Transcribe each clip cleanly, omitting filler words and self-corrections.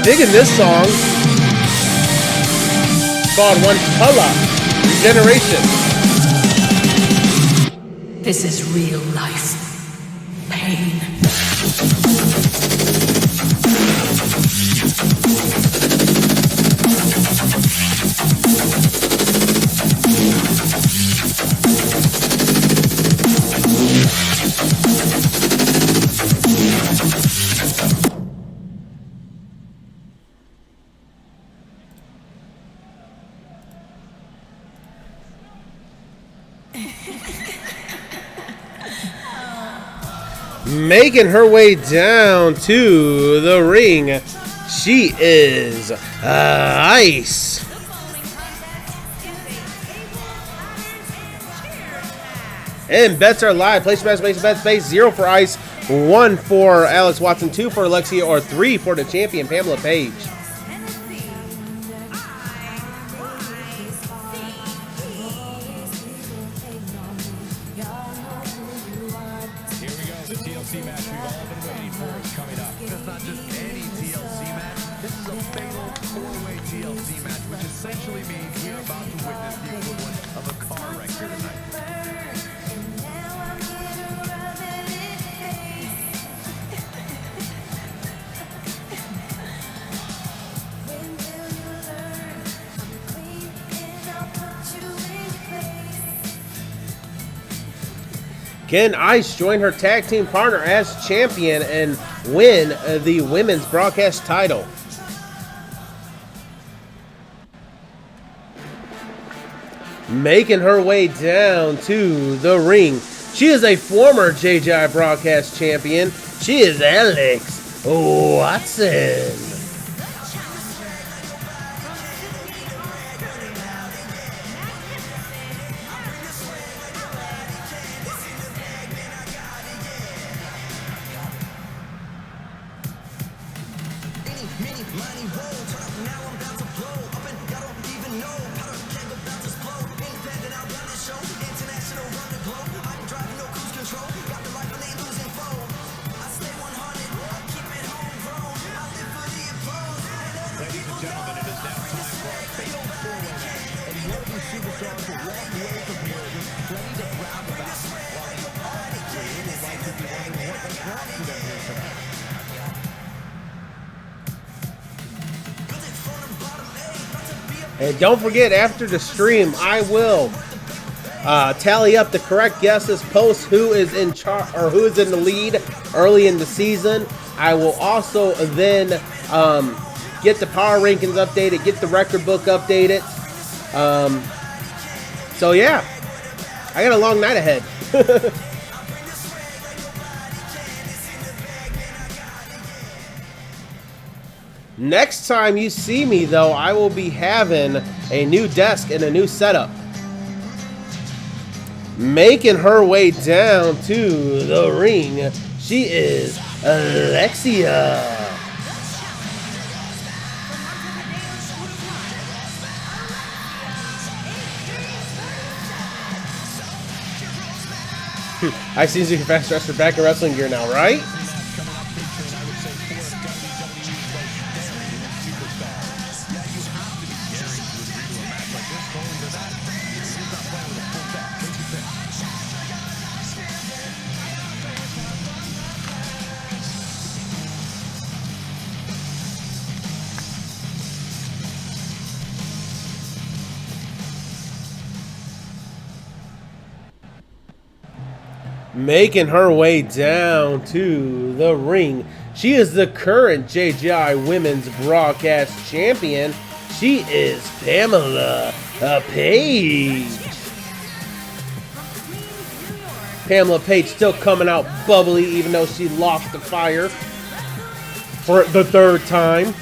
digging this song. It's called One Color Regeneration. This is real life pain. Making her way down to the ring, she is IYCE. And bets are live. Place your bet space 0 for IYCE, 1 for Alex Watson, 2 for Alexia, or 3 for the champion Pamela Page. TLC match we've all been waiting for is coming up. It's not just any TLC match. This is a fatal four-way TLC match, which essentially means we're about to witness the equivalent of a car wreck here tonight. Can IYCE join her tag team partner as champion and win the women's broadcast title? Making her way down to the ring, she is a former JJI broadcast champion. She is Alex Watson. And don't forget, after the stream, I will tally up the correct guesses, post who is in charge or who is in the lead early in the season. I will also then get the power rankings updated, get the record book updated. So yeah, I got a long night ahead. Next time you see me, though, I will be having a new desk and a new setup. Making her way down to the ring, she is Alexia. I see you fast dresser back in wrestling gear now, right? Making her way down to the ring, she is the current JJI Women's Broadcast Champion. She is Pamela Page. Pamela Page still coming out bubbly, even though she lost the fire for the third time.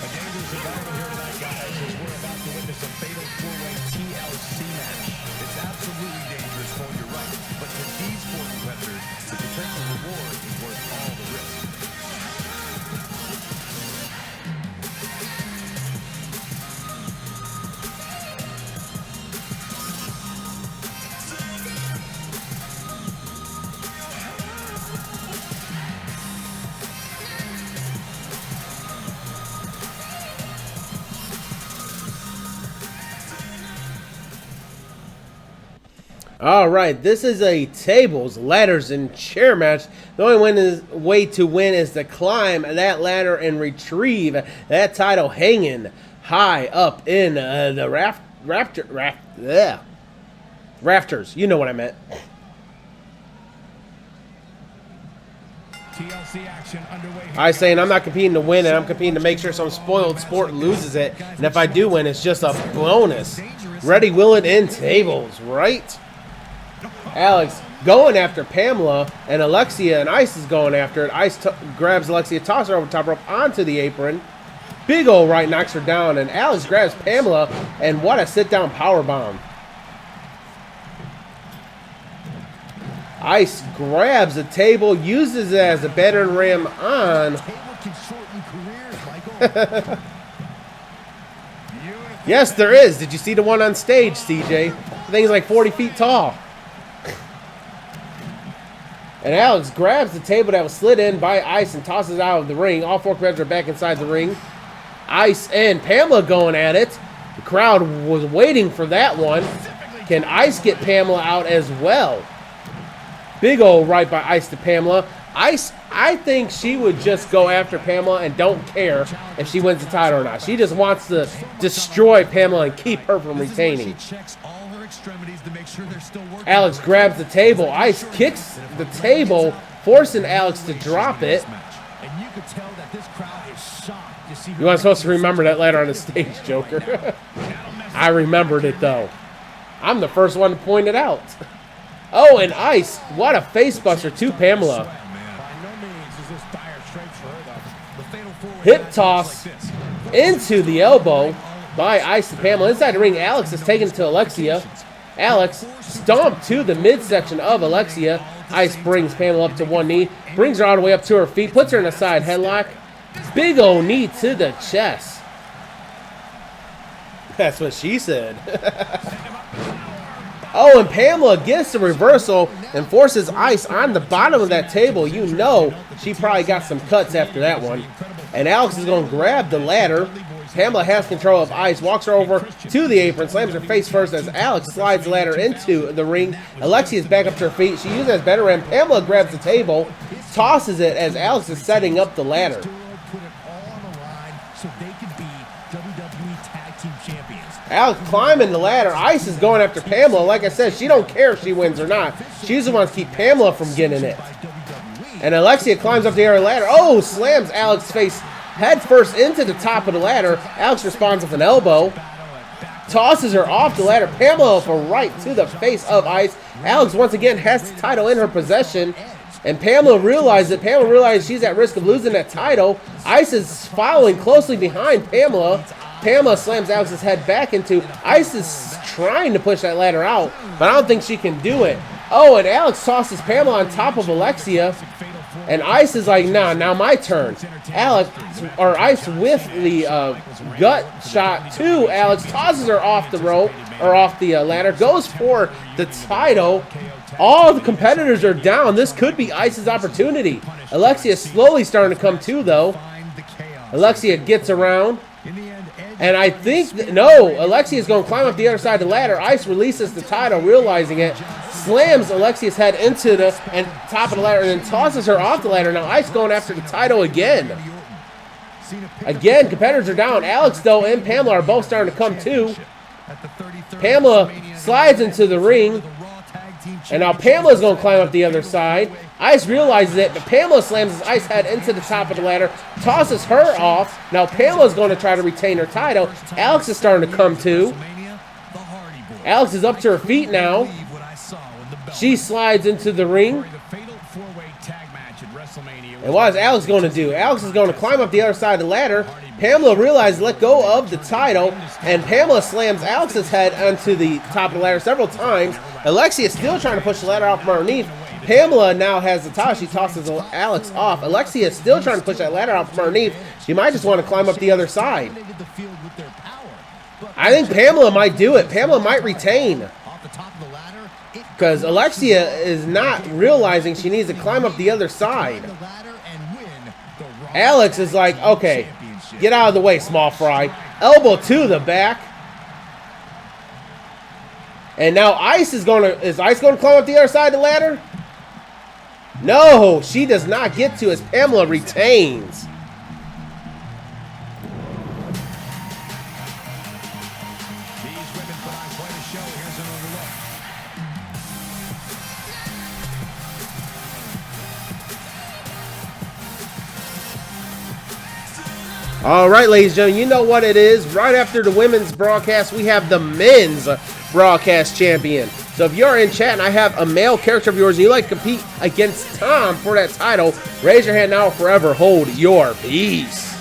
All right, this is a tables, ladders, and chair match. The only way to win is to climb that ladder and retrieve that title hanging high up in the rafters. You know what I meant. TLC action underway. I saying I'm not competing to win, and I'm competing to make sure some spoiled sport loses it. And if I do win, it's just a bonus. Ready, will it in tables, right? Alex going after Pamela, and Alexia and Ice is going after it. Ice grabs Alexia, tosses her over the top rope onto the apron. Big ol' right knocks her down, and Alex grabs Pamela, and what a sit-down powerbomb. Ice grabs a table, uses it as a battering ram on. Yes, there is. Did you see the one on stage, CJ? The thing's like 40 feet tall. And Alex grabs the table that was slid in by Ice and tosses it out of the ring. All four competitors are back inside the ring. Ice and Pamela going at it. The crowd was waiting for that one. Can Ice get Pamela out as well? Big ol' right by Ice to Pamela. Ice, I think she would just go after Pamela and don't care if she wins the title or not. She just wants to destroy Pamela and keep her from retaining. Alex grabs the table. Ice kicks the table, forcing Alex to drop it. You weren't supposed to remember that later on the stage, Joker. I remembered it, though. I'm the first one to point it out. Oh, and Ice, what a facebuster to Pamela. Hip toss into the elbow by Ice to Pamela. Inside the ring, Alex is taken to Alexia. Alex stomped to the midsection of Alexia. Ice brings Pamela up to one knee, brings her all the way up to her feet, puts her in a side headlock. Big ol' knee to the chest. That's what she said. Oh, and Pamela gets the reversal and forces Ice on the bottom of that table. You know she probably got some cuts after that one. And Alex is going to grab the ladder. Pamela has control of Ice, walks her over to the apron, slams her face first as Alex slides the ladder into the ring. Alexia is back up to her feet. She uses it as better ram. Pamela grabs the table, tosses it as Alex is setting up the ladder. Alex climbing the ladder. Ice is going after Pamela. Like I said, she don't care if she wins or not. She's the one to keep Pamela from getting it. And Alexia climbs up the air ladder. Oh, slams Alex's face head first into the top of the ladder. Alex responds with an elbow. Tosses her off the ladder. Pamela with a right to the face of Ice. Alex once again has the title in her possession. And Pamela realizes it. Pamela realizes she's at risk of losing that title. Ice is following closely behind Pamela. Pamela slams Alex's head back into. Ice is trying to push that ladder out, but I don't think she can do it. Oh, and Alex tosses Pamela on top of Alexia. And Ice is like, nah, now my turn. Ice with the gut shot to Alex, tosses her off the rope, or off the ladder, goes for the title. All the competitors are down. This could be Ice's opportunity. Alexia is slowly starting to come to, though. Alexia gets around. And I think, Alexia is going to climb up the other side of the ladder. Ice releases the title, realizing it. Slams Alexia's head into the top of the ladder and then tosses her off the ladder. Now Ice going after the title again. Again, competitors are down. Alex, though, and Pamela are both starting to come to. Pamela slides into the ring. And now Pamela's going to climb up the other side. Ice realizes it, but Pamela slams his Ice head into the top of the ladder, tosses her off. Now Pamela's going to try to retain her title. Alex is starting to come to. Alex is up to her feet now. She slides into the ring. And what is Alex going to do? Alex is going to climb up the other side of the ladder. Pamela realizes let go of the title, and Pamela slams Alex's head onto the top of the ladder several times. Alexia is still trying to push the ladder off from underneath. Pamela now has the title. She tosses Alex off. Alexia is still trying to push that ladder off from underneath. She might just want to climb up the other side. I think Pamela might do it. Pamela might retain. Because Alexia is not realizing she needs to climb up the other side. Alex is like, okay, get out of the way, small fry. Elbow to the back. And now Ice is Ice gonna climb up the other side of the ladder? No, she does not get to as Pamela retains. These women put on quite a show. Here's another look. All right, ladies and gentlemen, you know what it is. Right after the women's broadcast, we have the men's broadcast champion. So if you're in chat and I have a male character of yours and you like to compete against Tom for that title, raise your hand now or forever hold your peace.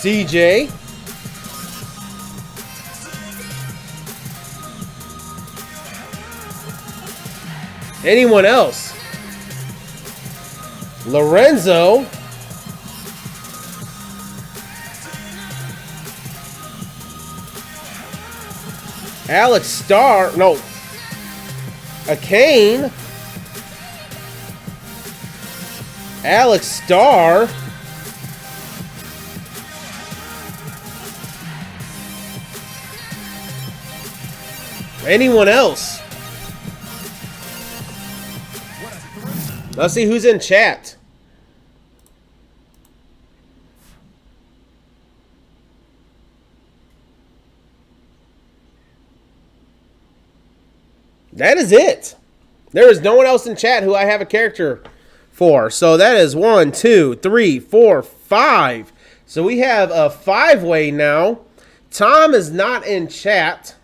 CJ. Anyone else? Lorenzo. Alex Starr. No. Akane. Alex Starr. Anyone else? Let's see who's in chat. That is it. There is no one else in chat who I have a character for. So that is 1, 2, 3, 4, 5. So we have a 5-way now. Tom is not in chat.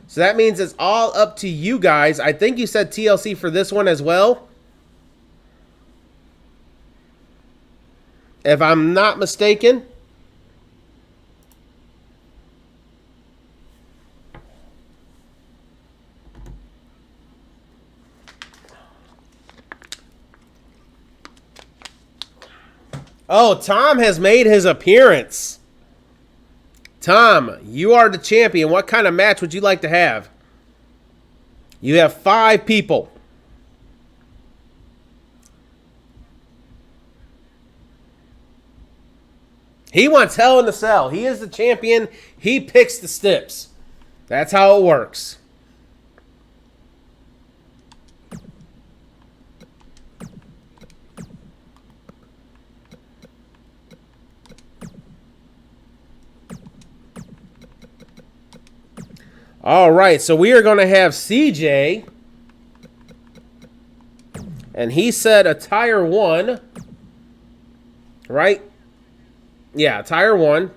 So that means it's all up to you guys. I think you said TLC for this one as well, if I'm not mistaken. Oh, Tom has made his appearance. Tom, you are the champion. What kind of match would you like to have? You have 5 people. He wants Hell in the Cell. He is the champion. He picks the steps. That's how it works. All right, so we are going to have CJ. And he said attire 1. Right? Yeah, attire 1.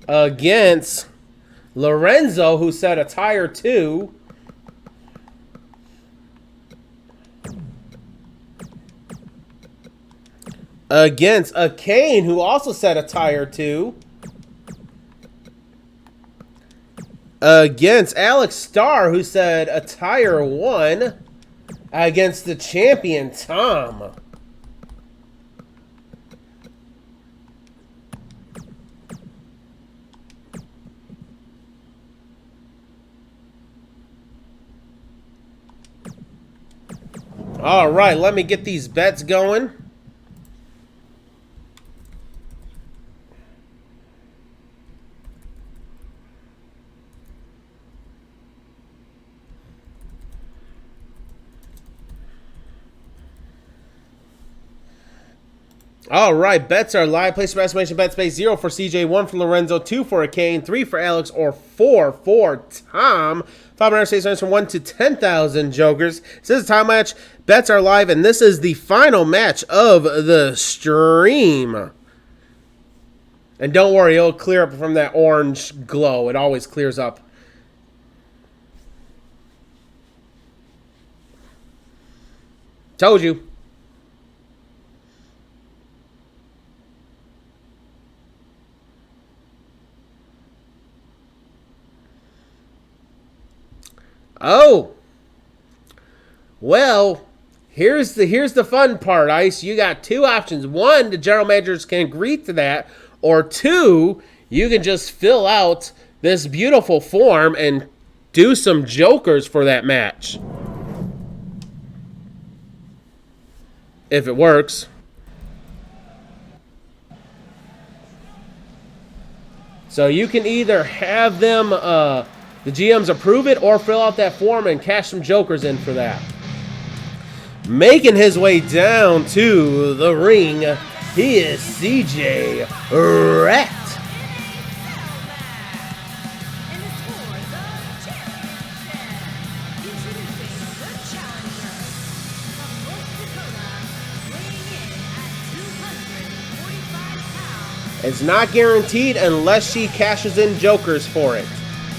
Against Lorenzo, who said attire 2. Against Akane, who also said attire 2. Against Alex Starr, who said attire 1. Against the champion, Tom. All right, let me get these bets going. All right, bets are live. Place your estimation bet space 0 for CJ, 1 for Lorenzo, 2 for Akane, 3 for Alex, or 4 for Tom. 500 stays from 1 to 10,000 jokers. This is a time match. Bets are live, and this is the final match of the stream. And don't worry, it'll clear up from that orange glow. It always clears up. Told you. Oh, well, here's the fun part, Ice. You got 2 options. 1, the general managers can agree to that, or 2, you can just fill out this beautiful form and do some jokers for that match. If it works. So you can either have them, the GMs approve it, or fill out that form and cash some jokers in for that. Making his way down to the ring, he is CJ Rekt. It's not guaranteed unless she cashes in jokers for it.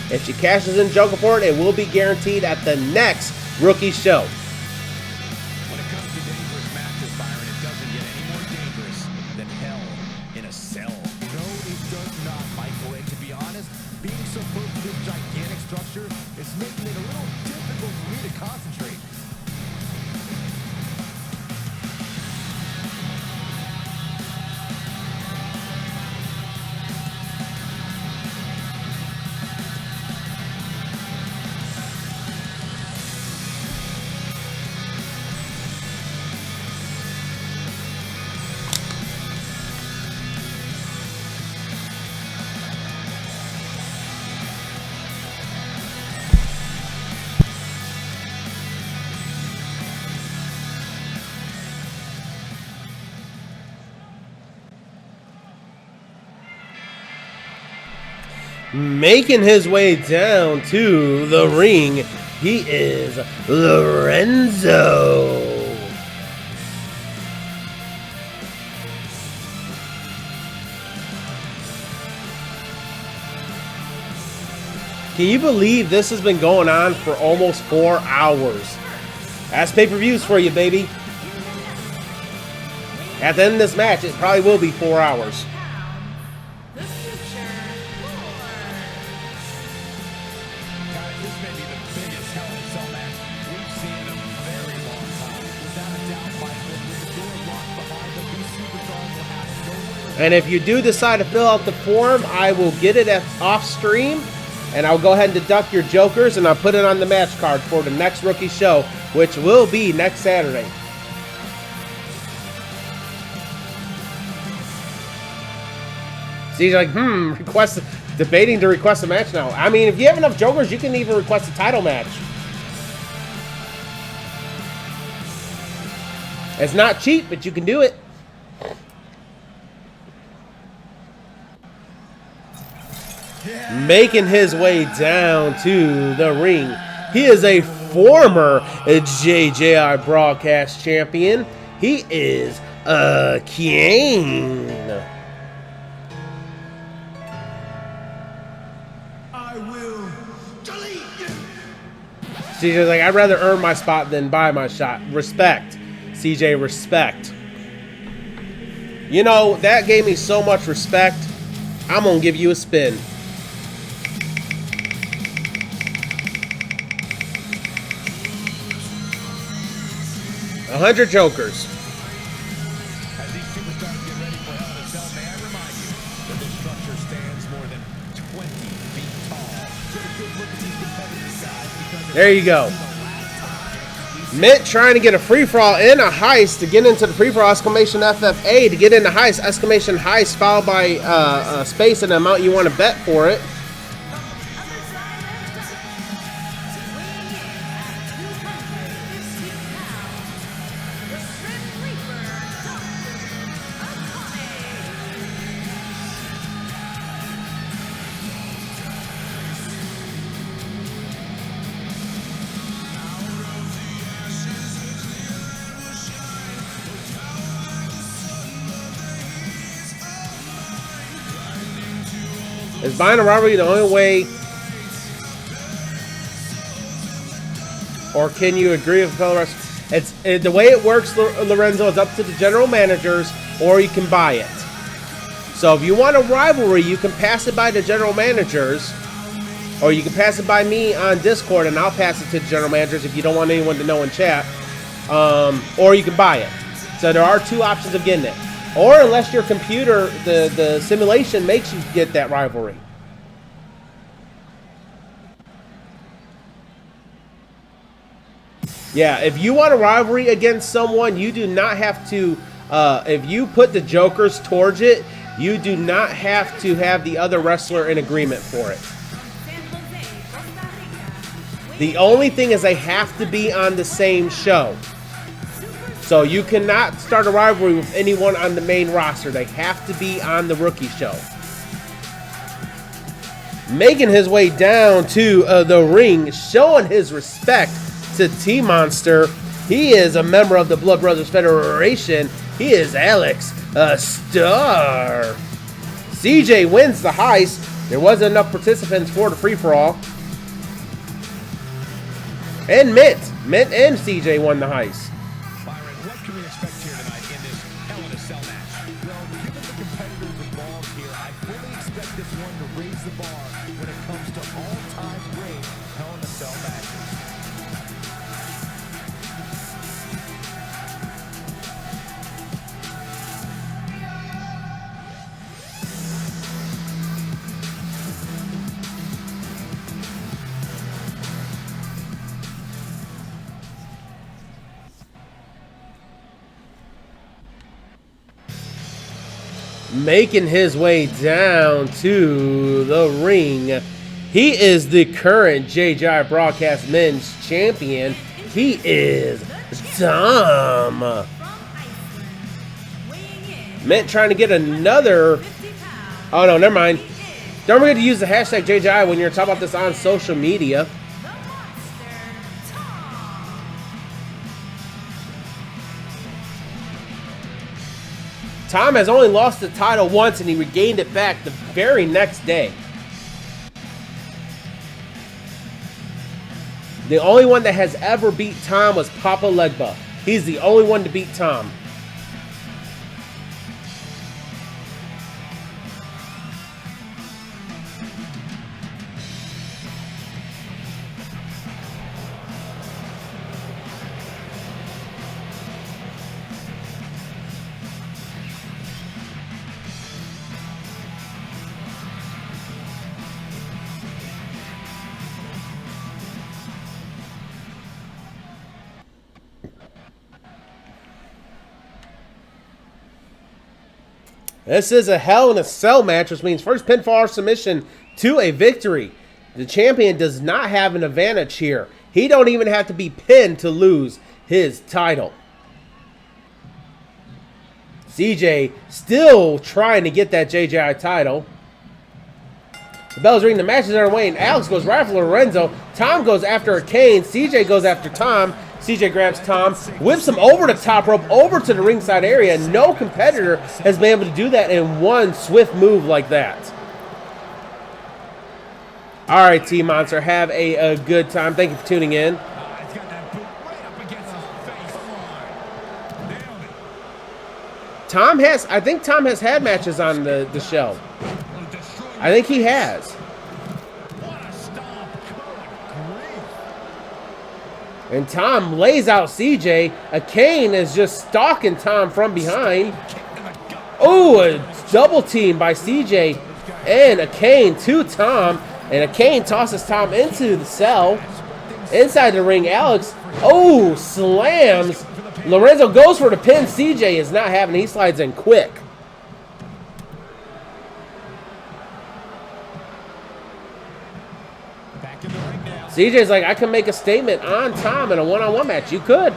If she cashes in joker for it, it will be guaranteed at the next rookie show. When it comes to dangerous matches, Byron, it doesn't get any more dangerous than hell in a cell. No, it does not, Michael. And to be honest, being so close to this gigantic structure is making it a little difficult for me to concentrate. Making his way down to the ring, he is Lorenzo. Can you believe this has been going on for almost 4 hours? That's pay-per-views for you, baby. At the end of this match, it probably will be 4 hours. And if you do decide to fill out the form, I will get it off stream, and I'll go ahead and deduct your jokers, and I'll put it on the match card for the next rookie show, which will be next Saturday. So he's like, debating to request a match now. I mean, if you have enough jokers, you can even request a title match. It's not cheap, but you can do it. Making his way down to the ring, he is a former JJI broadcast champion. He is Akane. I will delete you. CJ's like, I'd rather earn my spot than buy my shot. Respect, CJ, respect. You know, that gave me so much respect. I'm gonna give you a spin. 100 jokers. As these superstars get ready for Hell in a Cell, may I remind you that this structure stands more than 20 feet tall. Get a good look at these competitors, guys, because there you go. Mint trying to get a free-for-all in a heist to get into the free-for-all, exclamation FFA to get into heist, exclamation heist followed by space and the amount you want to bet for it. Is buying a rivalry the only way, or can you agree with fellow wrestlers? It's the way it works, Lorenzo, is up to the general managers, or you can buy it. So if you want a rivalry, you can pass it by the general managers, or you can pass it by me on Discord, and I'll pass it to the general managers if you don't want anyone to know in chat, or you can buy it. So there are two options of getting it. Or unless your computer, the simulation makes you get that rivalry. Yeah, if you want a rivalry against someone, you do not have to, if you put the jokers towards it, You do not have to have the other wrestler in agreement for it. The only thing is they have to be on the same show. So you cannot start a rivalry with anyone on the main roster. They have to be on the rookie show. Making his way down to the ring, showing his respect to T-Monster. He is a member of the Blood Brothers Federation. He is Alex, a star. CJ wins the heist. There wasn't enough participants for the free-for-all. And Mint and CJ won the heist. Byron, what can we expect here tonight in this Hell in a Cell match? Well, given the competitors involved here, I fully expect this one to raise the bar when it comes to all-time great Hell in a Cell matches. Making his way down to the ring. He is the current JJI Broadcast Men's Champion. He is Tom. Mint trying to get another. Oh no, never mind. Don't forget to use the hashtag JJI when you're talking about this on social media. Tom has only lost the title once, and he regained it back the very next day. The only one that has ever beat Tom was Papa Legba. He's the only one to beat Tom. This is a Hell in a Cell match, which means first pinfall or submission to a victory. The champion does not have an advantage here. He don't even have to be pinned to lose his title. CJ still trying to get that JJI title. The bell's ringing, the match is underway, and Alex goes right for Lorenzo. Tom goes after Akane. CJ goes after Tom. CJ grabs Tom, whips him over the top rope, over to the ringside area. No competitor has been able to do that in one swift move like that. All right, T-Monster, have a good time. Thank you for tuning in. I think Tom has had matches on the show. I think he has. And Tom lays out CJ. Akane is just stalking Tom from behind. Oh, a double team by CJ and Akane to Tom. And Akane tosses Tom into the cell. Inside the ring, Alex, oh, slams. Lorenzo goes for the pin. CJ is not having it. He slides in quick. CJ's like, I can make a statement on Tom in a one-on-one match. You could.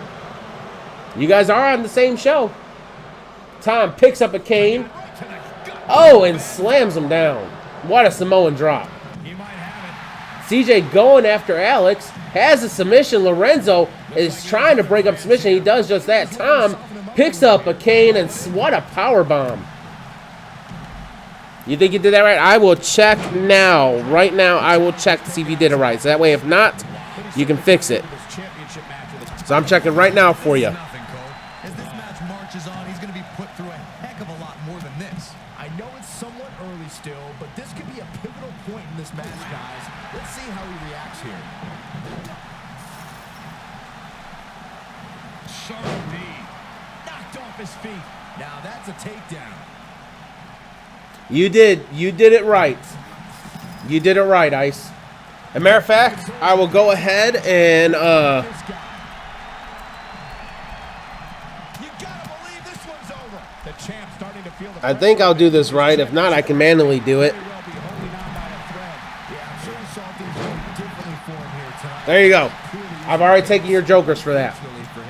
You guys are on the same show. Tom picks up Akane. Oh, and slams him down. What a Samoan drop. CJ going after Alex. Has a submission. Lorenzo is trying to break up submission. He does just that. Tom picks up Akane, and what a power bomb. You think you did that right? I will check now. Right now, I will check to see if you did it right. So that way, if not, you can fix it. So I'm checking right now for you. As this match marches on, he's going to be put through a heck of a lot more than this. I know it's somewhat early still, but this could be a pivotal point in this match, guys. Let's see how he reacts here. Sharp knee. Knocked off his feet. Now that's a takedown. You did it right. You did it right, Ice. As a matter of fact, I will go ahead and You gotta believe this one's over. The champ starting to feel the I think I'll do this right. If not, I can manually do it. There you go. I've already taken your jokers for that.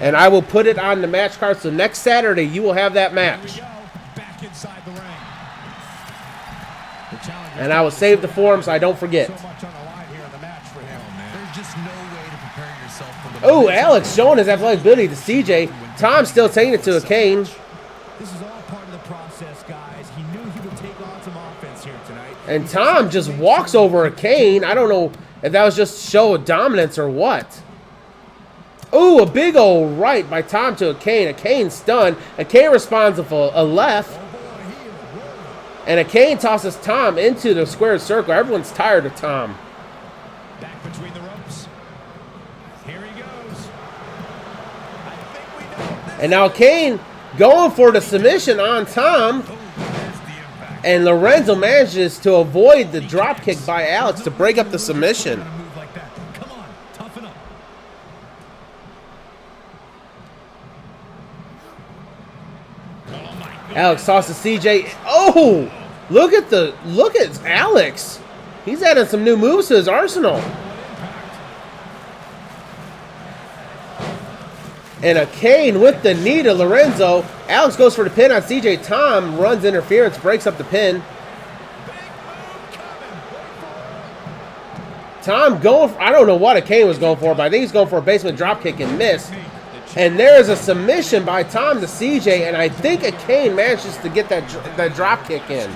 And I will put it on the match card. So next Saturday, you will have that match. And I will save the form so I don't forget. Oh, Alex showing his athletic ability to CJ. Tom's still taking it to Akane. This is all part of the process, guys. He knew he would take on some offense here tonight. And Tom just walks over Akane. I don't know if that was just show of dominance or what. Ooh, a big old right by Tom to Akane. Akane stunned. Akane responds with a left. And Akane tosses Tom into the square circle. Everyone's tired of Tom. Back between the ropes. Here he goes. I think we know. And now Akane going for the submission on Tom. And Lorenzo manages to avoid the drop kick by Alex to break up the submission. Move like that. Come on, toughen up. Alex tosses CJ. Oh, look at Alex. He's adding some new moves to his arsenal. And Akane with the knee to Lorenzo. Alex goes for the pin on CJ. Tom runs interference, breaks up the pin. Tom going for, I don't know what Akane was going for, but I think he's going for a basement dropkick and miss. And there is a submission by Tom to CJ, and I think Akane manages to get that dropkick in.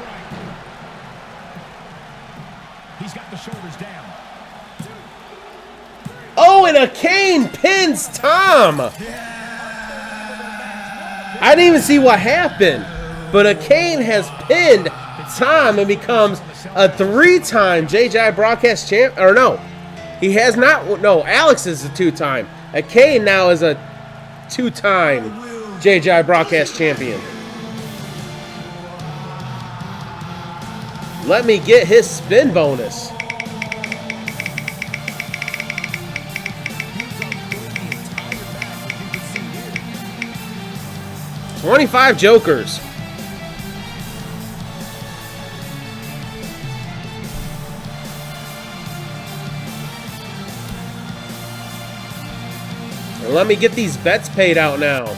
He's got the shoulders down. Oh, and Akane pins Tom. I didn't even see what happened, but Akane has pinned Tom and becomes a 3-time JJI broadcast champ. Or no, he has not. No, Alex is a 2-time. Akane now is a 2-time JJI broadcast champion. Let me get his spin bonus. $25 jokers. And let me get these bets paid out now.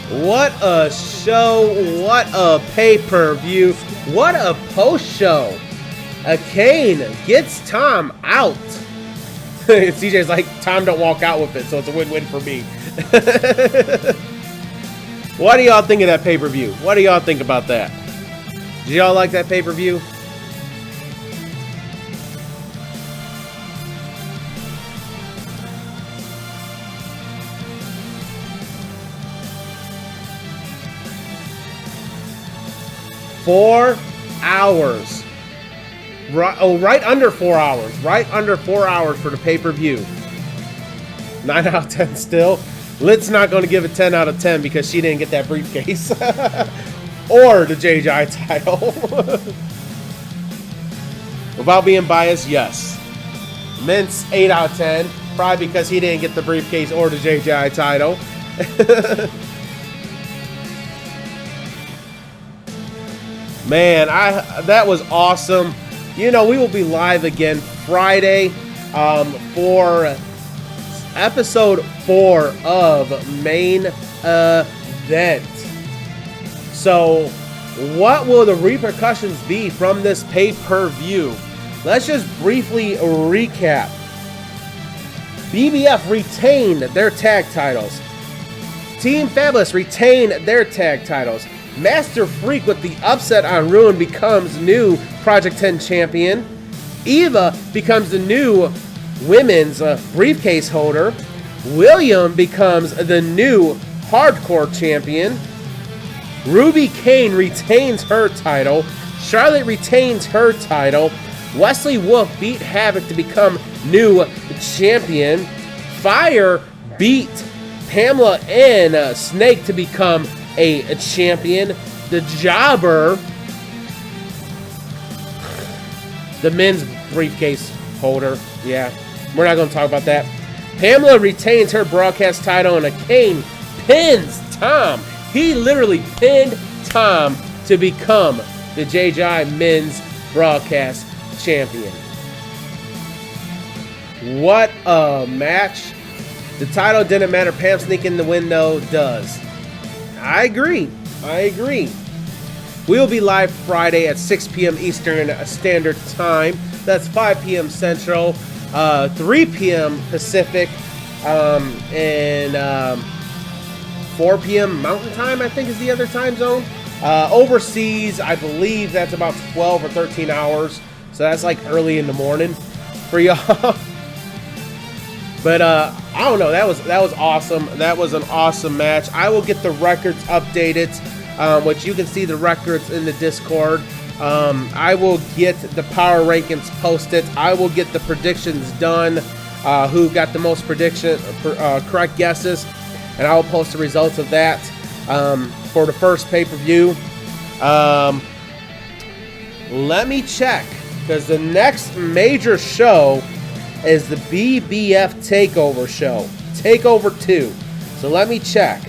What a show, what a pay-per-view, what a post-show. Akane gets Tom out. CJ's like, Tom don't walk out with it, so it's a win-win for me. What do y'all think of that pay-per-view? What do y'all think about that? Did y'all like that pay-per-view? Four hours. Right under 4 hours. Right under 4 hours for the pay-per-view. 9 out of 10 still. Lit's not going to give it 10 out of 10 because she didn't get that briefcase. Or the JJI title. Without being biased, yes. Mint's 8 out of 10. Probably because he didn't get the briefcase or the JJI title. Man, that was awesome. You know, we will be live again Friday for episode 4 of Main Event. So, what will the repercussions be from this pay-per-view? Let's just briefly recap. BBF retained their tag titles. Team Fabulous retained their tag titles. Master Freak with the upset on Ruin becomes new Project 10 champion. Eva becomes the new women's briefcase holder. William becomes the new hardcore champion. Ruby Kane retains her title. Charlotte retains her title. Wesley Wolf beat Havoc to become new champion. Fire beat Pamela and Snake to become a champion. The Jobber, the men's briefcase holder. Yeah, we're not going to talk about that. Pamela retains her broadcast title, and Akane pins Tom. He literally pinned Tom to become the JJI men's broadcast champion. What a match. The title didn't matter. Pam sneaking the window does. I agree. We'll be live Friday at 6 p.m. Eastern Standard Time. That's 5 p.m. Central, 3 p.m. Pacific, and 4 p.m. Mountain Time, I think, is the other time zone. Overseas, I believe that's about 12 or 13 hours. So that's like early in the morning for y'all. But I don't know. That was awesome. That was an awesome match. I will get the records updated, which you can see the records in the Discord. I will get the power rankings posted. I will get the predictions done. Who got the most correct guesses, and I will post the results of that for the first pay-per-view. Let me check, because the next major show is the BBF Takeover show, Takeover 2. So let me check.